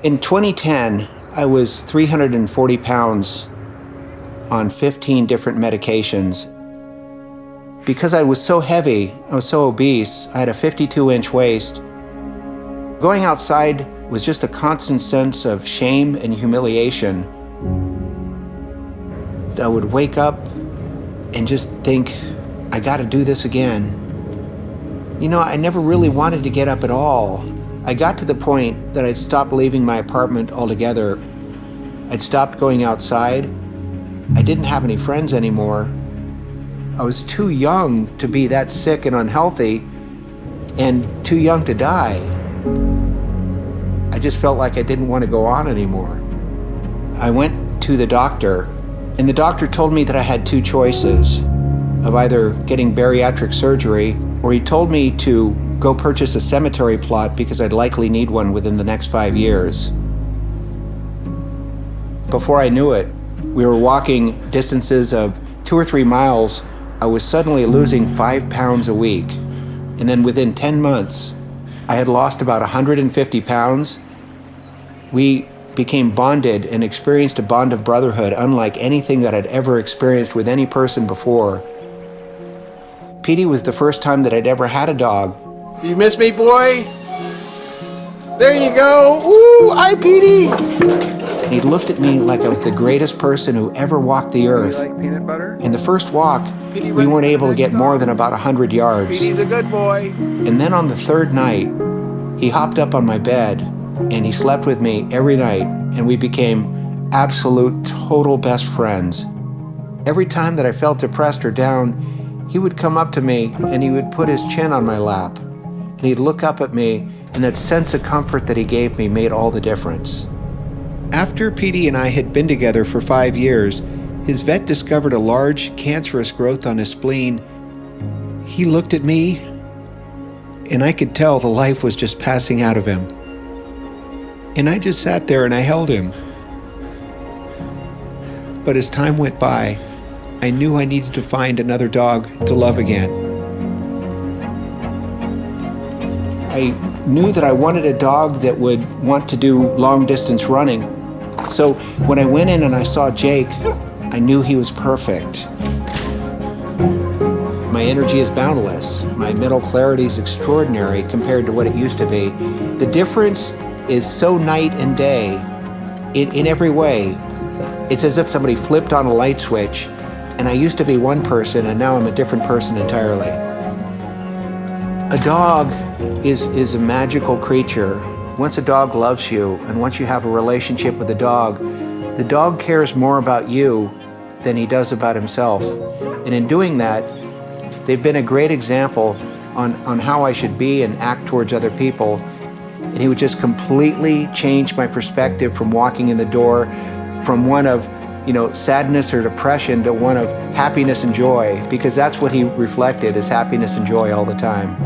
In 2010, I was 340 pounds on 15 different medications. Because I was so heavy, I was so obese, I had a 52-inch waist. Going outside was just a constant sense of shame and humiliation. I would wake up and just think, I gotta do this again. You know, I never really wanted to get up at all. I got to the point that I'd stopped leaving my apartment altogether. I'd stopped going outside. I didn't have any friends anymore. I was too young to be that sick and unhealthy, and too young to die. I just felt like I didn't want to go on anymore. I went to the doctor, and the doctor told me that I had two choices of either getting bariatric surgery, or he told me to go purchase a cemetery plot because I'd likely need one within the next 5 years. Before I knew it, we were walking distances of 2 or 3 miles. I was suddenly losing 5 pounds a week. And then within 10 months, I had lost about 150 pounds. We became bonded and experienced a bond of brotherhood unlike anything that I'd ever experienced with any person before. Petey was the first time that I'd ever had a dog. You miss me, boy? There you go. Woo! Hi, Petey. And he looked at me like I was the greatest person who ever walked the earth. You like peanut butter? In the first walk, we weren't able to get more than about 100 yards. Petey's a good boy. And then on the third night, he hopped up on my bed and he slept with me every night, and we became absolute, total best friends. Every time that I felt depressed or down, he would come up to me and he would put his chin on my lap and he'd look up at me, and that sense of comfort that he gave me made all the difference. After Petey and I had been together for 5 years, his vet discovered a large cancerous growth on his spleen. He looked at me, and I could tell the life was just passing out of him. And I just sat there and I held him. But as time went by, I knew I needed to find another dog to love again. I knew that I wanted a dog that would want to do long-distance running. So when I went in and I saw Jake, I knew he was perfect. My energy is boundless. My mental clarity is extraordinary compared to what it used to be. The difference is so night and day in every way. It's as if somebody flipped on a light switch, and I used to be one person and now I'm a different person entirely. A dog is a magical creature. Once a dog loves you and once you have a relationship with the dog cares more about you than he does about himself. And in doing that, they've been a great example on how I should be and act towards other people. And he would just completely change my perspective from walking in the door from one of, sadness or depression to one of happiness and joy, because that's what he reflected, is happiness and joy all the time.